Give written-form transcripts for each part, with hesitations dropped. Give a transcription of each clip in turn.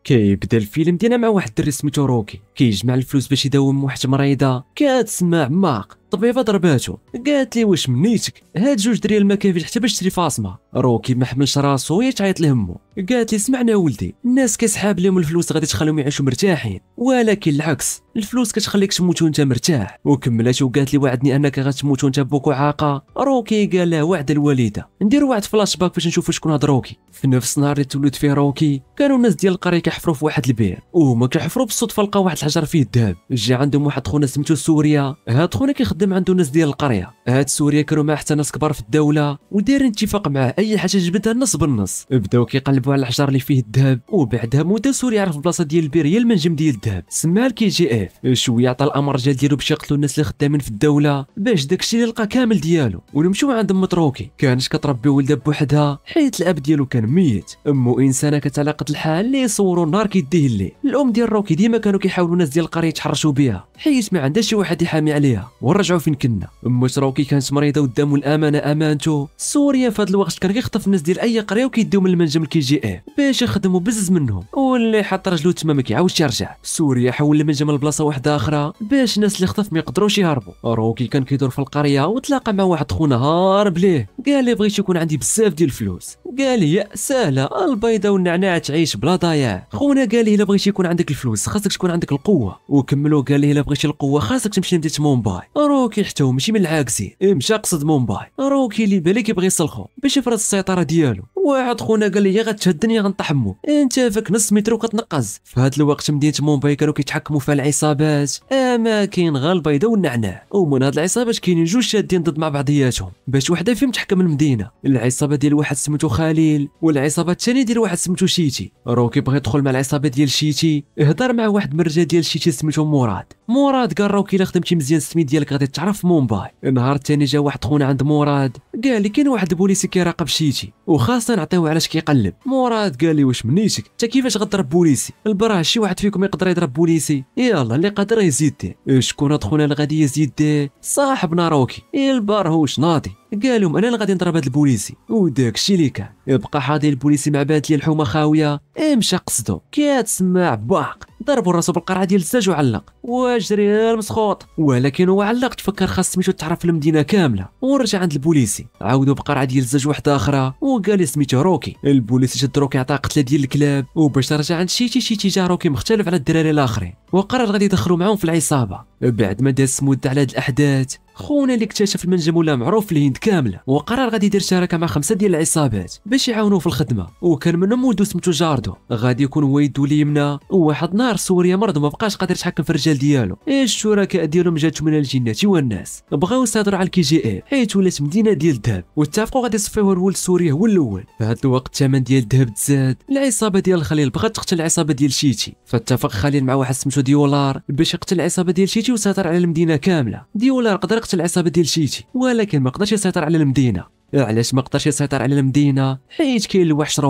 كيبدا الفيلم ديالنا مع واحد الدري سميتو روكي كيجمع الفلوس باش يداوم واحد مريضه كتسمع عماق. الطبيبه ضرباتو قالت لي واش منيتك هاد جوج دريال ما كافيش حتى باش تشري فاصمه. روكي ما حملش راسو وهي تعيط لهمو قالت لي سمعنا ولدي الناس كيسحاب لهم الفلوس غادي تخليهم يعيشوا مرتاحين ولكن العكس الفلوس كتخليك تموت وانت مرتاح. وكملات وقالت لي وعدني انك غتموت وانت بوك وعاقه. روكي قال لها وعد الوالده. ندير واحد فلاش باك باش نشوفوا شكون هاد روكي. في نفس النهار اللي تولد فيه روكي كانوا الناس ديال القريه كيحفروا في واحد البئر وهما كيحفروا بالصدفه لقاو واحد الحجر فيه الذهب. جا عندهم واحد خونا سميتو سوريا. هاد خونا كيخدم عنده ناس ديال القريه. هاد سوريا كانوا مع حتى ناس كبار في الدوله ودايرين اتفاق معاه اي حاجه جبدها النص بالنص. بداو كيقلبوا على الحجر اللي فيه الذهب وبعدها مده سوريا عرف البلاصه ديال البئر هي المنجم ديال الذهب سماها الكي جي اف. شويه عطى الامر ديالو باش يقتلوا الناس اللي خدامين في الدوله باش داكشي اللي لقى كامل ديالو. ونمشيو عند ام روكي كانت كتربي ولدها بوحدها حيت الاب ديالو كان ميت. امو انسانه كتعلى قد الحال اللي يصوروا النهار كيديه الليل. الام ديال روكي ديما كانوا كيحاولوا الناس ديال القريه يتحرشوا بها حيت ما عندهاش شي واحد يحامي عليها. ونرجعوا فين كنا ام روكي كانت مريضه قدامو الامانه امانته. سوريا في هذا الوقت كان كيخطف الناس ديال اي قريه وكيديو من المنجم الكي جي اف باش يخدموا بزز منهم واللي حط رجلو تما ما كيعاودش يرجع. سوريا حول المنجم لبلاصه واحده اخرى باش الناس اللي خطف ما يقدروش يهربوا. روكي كان كيدور في القريه وتلاقى مع واحد خونا هارب ليه قال لي بغيت يكون عندي بزاف ديال الفلوس. قال لي يا سهله البيضه والنعناع تعيش بلا ضياع. خونا قال لي الا بغيتي يكون عندك الفلوس خاصك تكون عندك القوه. وكملوا قال لي الا بغيتي القوه خاصك تمشي لمدينه مومباي. روكي حتى هو ماشي من العاكسين مشى قصد مومباي. روكي اللي بالي كيبغي يسلخو باش يفرض السيطره ديالو. واحد خونا قال لي يا غتشهدني غنطحمو انت فيك نص متر وكتنقز. في هذا الوقت مدينه مومباي كانوا كيتحكموا فيها العصابات اماكن غير البيضه والنعناع. ومن هاد العصابات كاينين جوج شادين ضد مع بعضياتهم باش وحده فيهم تحكم المدينه. العصابه ديال واحد سميتو خليل والعصابه الثانيه ديال واحد سميتو شيتي. روكي بغى يدخل مع العصابه ديال شيتي هضر مع واحد من الرجال ديال شيتي سميتو مراد قال روكي الا خدمتي مزيان السميت ديالك غادي تعرف في مومباي. النهار الثاني جا واحد خونا عند مراد قال لي كاين واحد البوليسي كيراقب شيتي وخاصنا نعطيوه علاش كيقلب. مراد قال لي واش منيتك انت كيفاش غضرب بوليسي البراه شي واحد فيكم يقدر يضرب بوليسي يلا اللي قادر يزيد ديه. شكون هاد خونا اللي غادي يزيد ديه صاحبنا روكي البار هوش ناضي. قال لهم انا اللي غادي نضرب هاد البوليسي وداك الشيء اللي كان. يبقى حاضي البوليسي مع بات ليه الحومه خاويه مشى قصدو كتسمع باق ضربوا راسو بالقرعه ديال الزاج وعلق واجري المسخوط. ولكن هو علق تفكر خاص سميتو تعرف المدينه كامله ورجع عند البوليسي عاودوا بقرعه ديال الزاج واحده اخرى وقال لي سميتو روكي. البوليسي شد روكي عطاه قتله ديال الكلاب وباش رجع عند شيتي جا روكي مختلف على الدراري الاخرين وقرر غادي يدخلوا معاهم في العصابه. بعد ما داز مده على هاد الاحداث خونا اللي اكتشف المنجم ولا معروف في الهند كامله وقرر غادي يدير شراكه مع 5 ديال العصابات باش يعاونوه في الخدمه. وكان منهم ولدو سميتو جاردو غادي يكون هو يدو اليمنى. وواحد نهار سوريا مرض وما بقاش قادر يتحكم في الرجال ديالو. الشركاء ديالهم جاتو من الجنه والناس بغاو يسيطروا على الكي جي اف حيت ولات مدينه ديال الذهب واتفقوا غادي يصفيوها الولد سوريا هو الاول. في هذا الوقت الثمن ديال الذهب تزاد. العصابه ديال الخليل بغات تقتل العصابه ديال شيتي فاتفق خليل مع واحد سميتو ديولار باش يقتل العصابه ديال شيتي ويسيطر على المدينه كامله. ديولار قدر يقتل العصابه ديال شيتي ولكن ما قدرش يسيطر على المدينه. علاش ما قدرش يسيطر على المدينه حيت كاين الوحش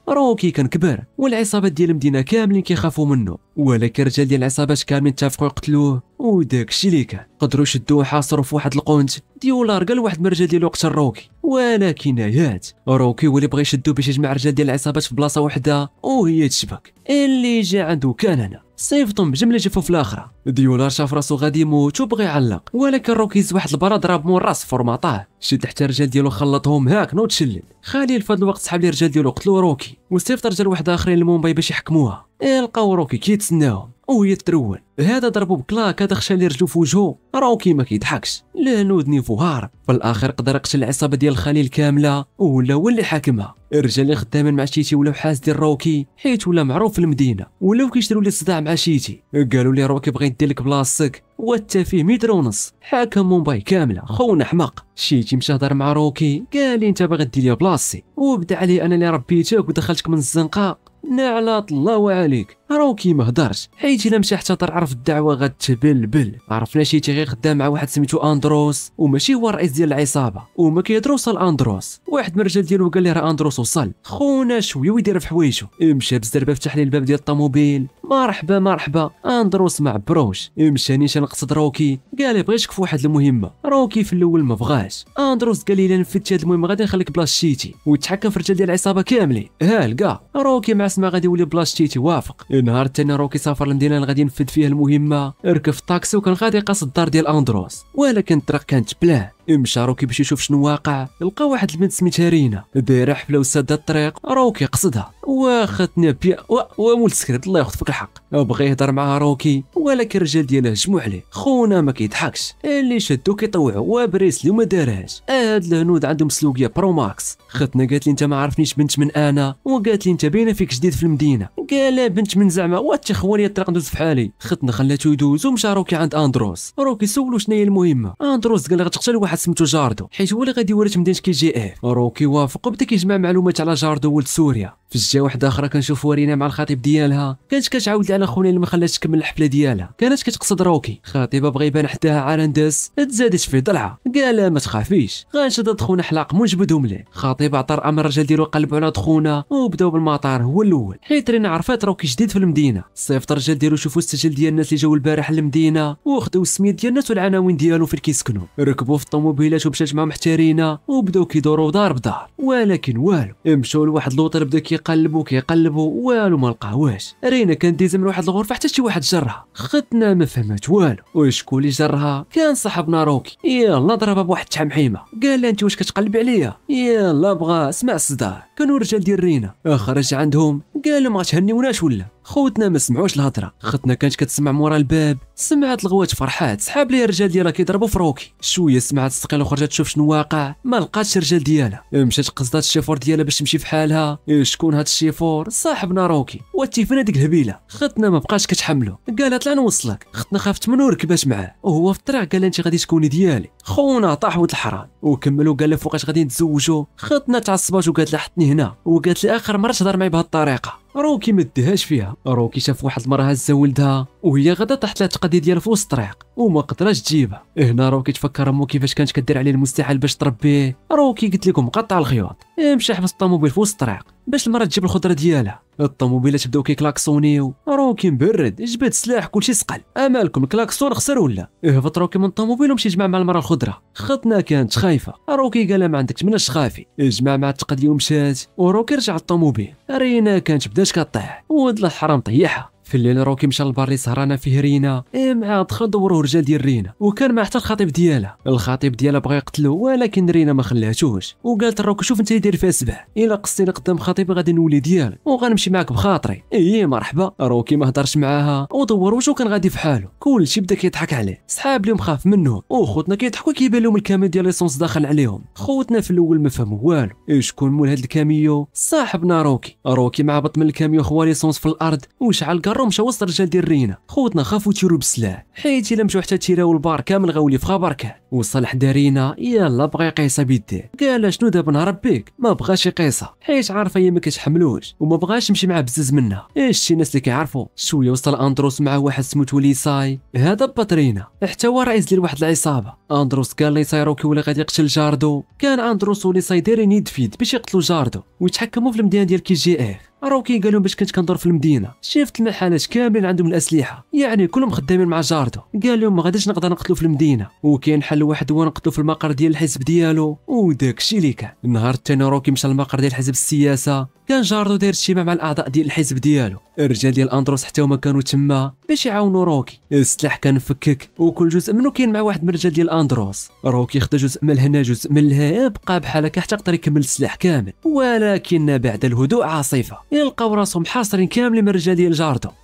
روكي كان كبر والعصابات ديال المدينه كاملين كيخافوا منه. ولكن الرجال ديال العصابات كاملين اتفقوا يقتلوه وداك الشيء اللي كان قدروا يشدوه حاصروا في واحد القنت. ديولار قال واحد من الرجال ديالو قتل روكي ولكن عيات روكي هو اللي بغى يشدو باش يجمع الرجال ديال العصابات في بلاصه وحده وهي تشبك. اللي جا عنده كان هنا صيفطهم بجمله جفوا في الاخره. ديولار شاف راسو غادي يموت وبغى يعلق ولكن روكي زد واحد البرا ضرب مول راس فورماطاه شد حتى الرجال ديالو خلطهم هاك نوض تشلل. خليل في هذا الوقت سحب لي الرجال ديالو قتلوا روكي وصيفط رجال واحد اخرين لمومباي باش يحكموها. لقاو روكي كيتسناهم وهي ترون. هذا ضربو بكلاك هذا خشى لي رجلو في وجهو. روكي ما كيضحكش لا نودني فهار. في الاخر قدر يقتل العصابه ديال الخليل كامله ولا هو اللي حاكمها. الرجال اللي خدامين مع شيتي ولاو حاس ديال روكي حيت ولا معروف في المدينه ولاو كيشريو لي الصداع مع شيتي. قالوا لي روكي بغى يدير لك بلاصتك وانت فيه 1.5 متر حاكم مومباي كامله خونا حماق. شيتي مشى هضر مع روكي قال لي انت باغي دير لي بلاصتي وبدا علي انا اللي ربيتك ودخلتك من الزنقه نعلات الله عليك. روكي ما هضرش حيت الا مشى حتى عرف الدعوه غتبلبل. عرفنا شيتي غير خدام مع واحد سميتو اندروس وماشي هو الرئيس ديال العصابه وما كيهضروا وصل اندروس. واحد من الرجال ديالو قال لي راه اندروس وصل خونا شويه ويدير في حوايجو. مشى بالزربه فتح لي الباب ديال الطوموبيل مرحبا مرحبا. اندروس ما عبروش، مشى نيشان قصد روكي، قال لي بغيتك في واحد المهمه. روكي في الاول ما بغاش. اندروس قال لي الا نفذتي هاد المهمه غادي نخليك بلاص شيتي ويتحكم في الرجال ديال العصابه كاملين. لقى روكي مع سما غادي يولي بلاص شيتي وافق. النهار الثاني روكي سافر للمدينه اللي غادي ينفذ فيها المهمه، ركب في الطاكسي وكان غادي قاصد الدار ديال اندروس، ولكن الطريق كانت بلان. مشى روكي باش يشوف شنو واقع، لقى واحد البنت سميتها رينا دايره حفله وساده الطريق. روكي قصدها واخاتنا بيا ومول السكريبت الله ياخذ فيك الحق. بغى يهضر معها روكي ولكن الرجال ديالها هجموا عليه. خونا ما كيضحكش، اللي شدو كيطوعوا وبريسلي وما دارهاش. هاد الهنود عندهم سلوكيه برو ماكس. ختنا قالت لي انت ما عرفنيش بنت من انا، وقالت لي انت باينه فيك جديد في المدينه. قال لا بنت من زعما واتي خوالي الطريق ندوز في حالي. ختنا خلاتو يدوز ومشى روكي عند اندروس. روكي سولو شنو هي المهمه. اندروس قال غتقتل واحد سميتو جاردو حيت هو اللي غادي يورث مدينه KGF. روكي وافق وبدا كيجمع معلومات على جاردو ولد سوريا. في الجهه واحده اخرى كنشوفوا رينا مع الخطيب ديالها، كانت كتعاود على خونا اللي ما خلاتش تكمل الحفله ديالها. كانت كتقصد روكي، خطيبها بغى يبان حداها عرندس، تزادت فيه ضلعه. قال ما تخافيش غنشد خونا حلاق ونجبدهم ليه. خطيب عطى امر الرجال ديالو قلبوا على خونا وبداو بالمطار هو الاول، حيت رينا عرفات روكي جديد في المدينه. صيفط الرجال ديالو شوفوا السجل ديال الناس اللي جاوا البارح للمدينه وخدوا السميات ديال الناس والعناوين ديالو فين كيسكنوا. ركبوا في الطوموبيلات ومشات معاهم حتى رينا وبداو كيدوروا دار بدار، ولكن والو. مشاو لواحد لوطر بدا كيقلبوا والو ما لقاوهاش. رينا كان ديزا من واحد الغرفه حتى شي واحد جرها. ختنا ما فهمت والو. وشكون اللي جرها؟ كان صاحبنا روكي. يلا ضربها بواحد التحمحيمه. قال لها انت واش كتقلبي عليا؟ يلا بغا اسمع الصداع. كانوا رجال ديال رينا. خرج عندهم قال لهم ما تهنيوناش ولا. خوتنا ما سمعوش الهضره. ختنا كانت كتسمع مورا الباب، سمعت الغوات فرحات، سحاب ليها الرجال ديالها كيضربوا في روكي. شويه سمعت الثقيل وخرجت تشوف شنو واقع، ما لقاتش الرجال ديالها. مشات قصدات الشيفور ديالها باش تمشي في حالها. شكون هاد الشيفور؟ صاحبنا روكي. واتي فين هذيك الهبيله؟ ختنا ما بقاش كتحملو، قالت طلع نوصلك. ختنا خافت منو وركبات معاه وهو في الطريق قال انت غادي تكوني ديالي. خونا طاح ولد الحرام وكملوا. قال له فوقاش غادي نتزوجوا. ختنا تعصبات وقالت له حطني هنا، وقالت لي اخر مره تهضر معايا بهاد الطريقه. روكي ما دهاش فيها. روكي شاف واحد المراه هزه ولدها وهي غدا طاحت لها التقدي ديالها في وسط الطريق وما قدراش تجيبها. هنا روكي تفكر امو كيفاش كانت كدير عليه المستحيل باش تربيه. روكي قلت لكم مقطع الخيوط. مشى حبس الطوموبيل في وسط الطريق باش المراه تجيب الخضره ديالها. الطوموبيلات بداو كيكلاكسونيو. روكي مبرد، جبد سلاح كلشي سقل. امالكم الكلاكسون خسر ولا؟ هبط روكي من الطوموبيل ومشي يجمع مع المراه الخضره. ختنا كانت خايفه. روكي قال ما عندكش مناش تخافي. جمع مع التقديه ومشات. وروكي رجع للطوموبيل. رينا كانت بدات كطيح ولد الحرام طيحها. في الليل روكي مشى للبار اللي سهرانه فيه رينا. مع دخل دوروا رجال ديال رينا وكان معاه حتى الخطيب ديالها. الخطيب ديالها بغى يقتلو ولكن رينا ما خلاتوش وقالت روكي شوف انت اللي داير فيها سبع، الا قصتيني قدام خطيبي غادي نولي ديالك وغنمشي معاك بخاطري. مرحبا. روكي ما هضرش معاها ودور وجهو كان غادي في حاله. كلشي بدا كيضحك عليه، صحاب ليهم خاف منهم وخوتنا كيضحكوا كيبان لهم الكاميو ديال ليسونس داخل عليهم. خوتنا في الاول ما فهموا والو. شكون مول هاد الكاميو؟ صاحبنا روكي. روكي مع هبط من الكاميو خوا ليسونس في الارض وشعل كارو مشى وسط الرجال ديال رينا. خوتنا خافوا تيروا بالسلاح حيت الا مشاو حتى تيراو البار كامل غاولي في خبر كان. وصل حدا رينا يلا بغى يقيسها بيديه. قال شنو دابا نهرب بيك؟ ما بغاش يقيسها حيت عارفه هي ما كتحملوش وما بغاش يمشي مع بزز منها. شي ناس اللي كيعرفوا. شويه وصل اندروس مع واحد سميتو ليساي، هذا باترينا حتى هو رئيس ديال واحد العصابه. اندروس قال ليساي روكي ولا غادي يقتل جاردو. كان اندروس وليساي دايرين يد في يد باش يقتلوا جاردو ويتحكموا في المدينه ديال KGF. روكي قال لهم باش كنت كندور في المدينه شفت المحلات كاملين عندهم الاسلحه، يعني كلهم خدامين مع جاردو. قال لهم ما غاديش نقدر نقتلو في المدينه وكاين حل واحد هو نقتلو في المقر ديال الحزب ديالو. وداك الشيء اللي كان. النهار الثاني روكي مشى للمقر ديال حزب السياسه. كان جاردو داير اجتماع مع الاعضاء ديال الحزب ديالو. الرجال ديال اندروس حتى هما كانوا تما باش يعاونوا روكي. السلاح كان مفكك وكل جزء منه كاين مع واحد من الرجال ديال اندروس. روكي خدا جزء من هنا جزء من لها، بقى بحال هكا حتى يقدر يكمل السلاح كامل. ولكن بعد الهدوء عاصفه يلقاو راسهم حاصرين كاملين من الرجال ديال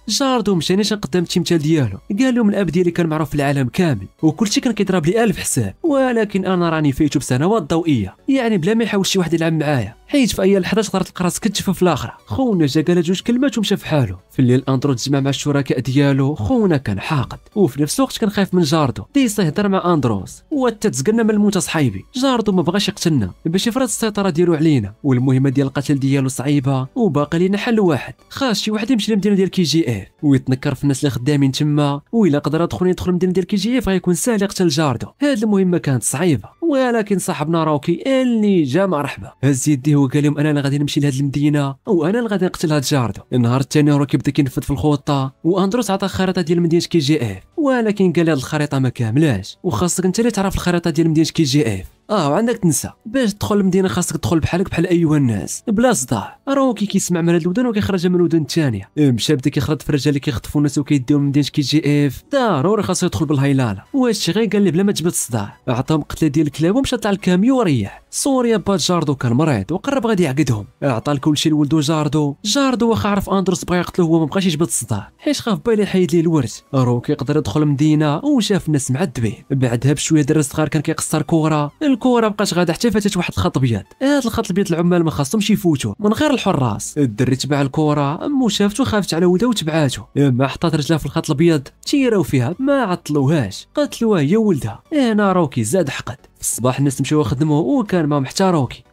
جاردو مشى نيشان قدام التمثال ديالو. قال لهم الاب ديالي كان معروف في العالم كامل وكلشي كان كيضرب لي 1000 حساب، ولكن انا راني فايتو بسنوات ضوئيه، يعني بلا ما يحاول شي واحد يلعب معايا حيت في اي لحظه تقدر تلقى راسك كتشوف في الاخره. خونا جا قال جوج كلمات ومشى في حاله. في الليل اندروس تجمع مع الشركاء ديالو. خونا كان حاقد وفي نفس الوقت كان خايف من جاردو. ديسا يهضر مع اندروس وتتزقلنا من الموت صحيبي. جاردو ما بغاش يقتلنا باش يفرض السيطره ديالو علينا والمهمه ديال القتل ديالو صعيبه وباقي لينا حل واحد، خاص شي واحد يمشي للمدينه ديال KGF ويتنكر في الناس اللي خدامين تما، وإلا قدر يدخل المدينه ديال KGF غيكون ساهل يقتل جاردو. هاد المهمه كانت صعيبه ولكن صاحبنا روكي اللي جا مرحبا هز يديه وقال لهم انا اللي غادي نمشي لهاد المدينه وانا اللي غادي نقتل هاد جاردو. النهار الثاني روكي بدا كينفذ في الخطه واندروس عطاه خريطه ديال مدينه كي جي اف، ولكن قال هاد الخريطه ما كاملاش وخاصك انت اللي تعرف الخريطه ديال مدينه كي جي اف. وعندك تنسى باش تدخل المدينه خاصك تدخل بحالك بحال ايها الناس بلا صداع. روكي كيسمع من هاد الودان وكيخرج من الودان الثانيه، مشى بدا كيخرج في الرجال اللي كيخطفوا الناس وكيديهم من مدينه كي جي اف، ضروري خاصو يدخل بالهيلاله. وهادشي غير قال لي بلا ما تجبد الصداع، عطاهم قتله ديال الكلاب ومشى طلع الكاميو وريح. سوريا با جاردو كان مريض وقرب غادي يعقدهم، عطى كلشي لولدو جاردو. جاردو واخا عرف اندروس بغا يقتلو هو ما بقاش يجبد الصداع حيت خاف بالي يحيد ليه الورث. روكي يقدر يدخل المدينه وشاف الناس معذبين. بعدها بشويه درس صغار كان كيقصر الكره بقات غادا حتى فاتت واحد الخط ابيض. هاد الخط الابيض العمال ما خاصهمش يفوتوه من غير الحراس. الدري تبع الكره امو شافته خافت على ولده وتبعاتو، ما حطات رجلها في الخط الابيض تيراو فيها ما عطلوهاش قتلوها هي ولدها. هنا روكي زاد حقد. في الصباح الناس مشاو يخدموا وكان معهم حتى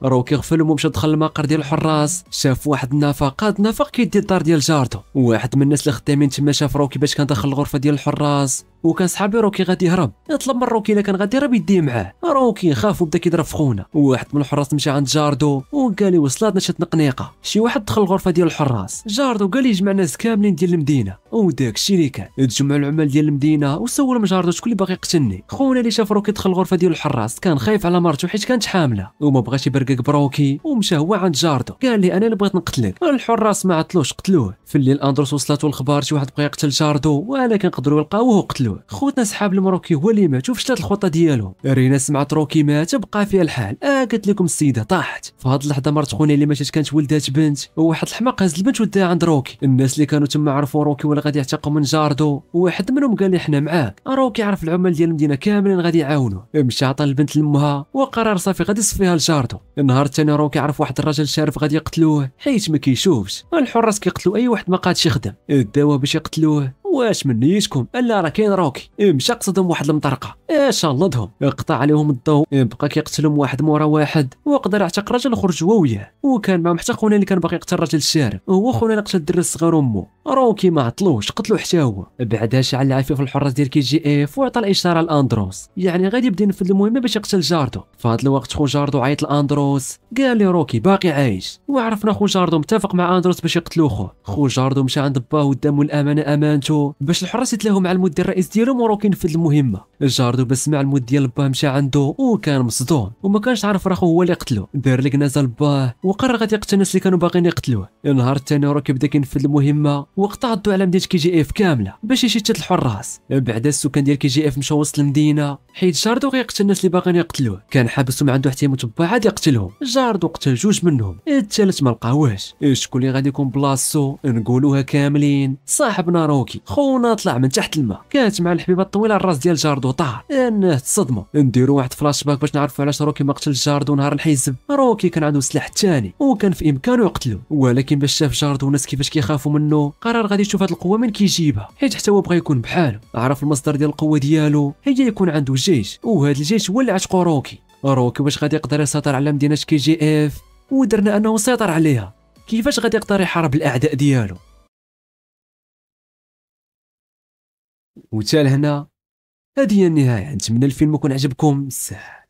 روكي غفل ومشى دخل المقر ديال الحراس. شاف واحد النفق، هاد النفق كيدي الدار ديال جاردو. واحد من الناس اللي خدامين تما شاف روكي باش كان داخل الغرفه ديال الحراس وكان صحابي روكي غادي يهرب. طلب من روكي الا كان غادي يهرب يديه معاه. روكي خاف وبدا كيضرب في خونا. واحد من الحراس مشى عند جاردو وقال لي وصلاتنا شي تنقنيقه. شي واحد دخل الغرفه ديال الحراس. جاردو قال لي يجمع ناس كاملين ديال المدينه وداك الشيء اللي كان. تجمعوا العمال ديال المدينه وسولهم جاردو شكون اللي باغي يقتلني. خونا اللي شاف روكي دخل الغرفه ديال الحراس كان خايف على مرته حيت كانت حامله وما بغاش يبرقق بروكي ومشى هو عند جاردو. قال لي انا اللي بغيت نقتلك. الحراس ما عطلوش قتلوه. في الليل اندروس وصلته الخبار شي واحد بغى يقتل جاردو ولكن قدروا يلقاوه وقتلوه. خوتنا صحاب المروكي هو اللي مات وفشلت الخطه ديالو. رينا سمعت روكي مات بقى فيها الحال. قلت لكم السيده طاحت. في هاد اللحظه مرت خونا اللي ماتت كانت ولدات بنت وواحد الحماق هز البنت وداها عند روكي. الناس اللي كانوا تما عرفوا روكي ولا غادي يعتقوا من جاردو. واحد منهم قال لي حنا معاك. روكي عرف العمال ديال المدينه كاملين غادي يعاونوه. مشى عطى البنت لامها وقرر صافي غادي يصفيها لجاردو. النهار الثاني روكي عرف واحد الراجل شارف غادي يقتلوه حيت ما كيشوفش. الحراس كيقتلوا اي واحد ما قادش يخدم. داوه باش يقتلوه. واش من نيتكم الا راه كاين روكي. مشى قصدهم واحد المطرقه شلضهم قطع عليهم الضوء. بقى كيقتلهم واحد مورا واحد وقدر يعتق راجل وخرج هو وياه. وكان معهم حتى خونا اللي كان باغي يقتل راجل الشارع هو خونا اللي قتل الدري الصغير امه. روكي ما عطلوش قتلو حتى هو. بعدها شعل العافيه في الحراس ديال كي جي اف وعطى الاشاره لاندروس يعني غادي يبدا ينفذ المهمه باش يقتل جاردو. في هذا الوقت خو جاردو عيط لاندروس قال لي روكي باقي عايش. وعرفنا خو جاردو متفق مع اندروس باش يقتلو خوه. خو جاردو مشى عند باه ودامو الامانه امانته باش الحراس يتلاهوا مع المدير الرئيس ديالهم وروكي ينفذ المهمه. جاردو بس مع المود ديال باه مشى عنده وكان مصدوم وما كانش عارف راه هو اللي قتلو. دار لك نزل باه وقرر غادي يقتل الناس اللي كانوا باغيين يقتلوه. النهار الثاني روكي بدا كينفذ المهمه وقطع الضوء على مدينه كي جي اف كامله باش يشتت الحراس. بعد السكان ديال كي جي اف مشاو وسط المدينه حيت جاردو غيقتل الناس اللي باغيين يقتلوه. كان حابسهم عنده حتى متبع عاد يقتلهم. جاردو قتل جوج منهم الثالث ما لقاوهش. شكون اللي غادي يكون بلاصتو نقولوها كاملين صاحبنا روكي. خونا طلع من تحت الماء كانت مع الحبيبه الطويله الراس ديال جاردو طار. انه تصدموا. نديروا واحد فلاش باك باش نعرفوا علاش روكي ما قتل جاردو نهار الحزب. روكي كان عنده سلاح ثاني وكان في امكانه يقتلو ولكن باش شاف جاردو والناس كيفاش كيخافوا منه قرر غادي يشوف هاد القوه من كيجيبها حيت حتى هو بغى يكون بحاله. عرف المصدر ديال القوه ديالو هي يكون عنده جيش وهذا الجيش هو اللي عشقو روكي. واش غادي يقدر يسيطر على مدينه كي جي اف ودرنا انه سيطر عليها. كيفاش غادي يقدر يحارب الاعداء ديالو. وتا لهنا هذه هي النهايه. نتمنى الفيلم يكون عجبكم بزاف.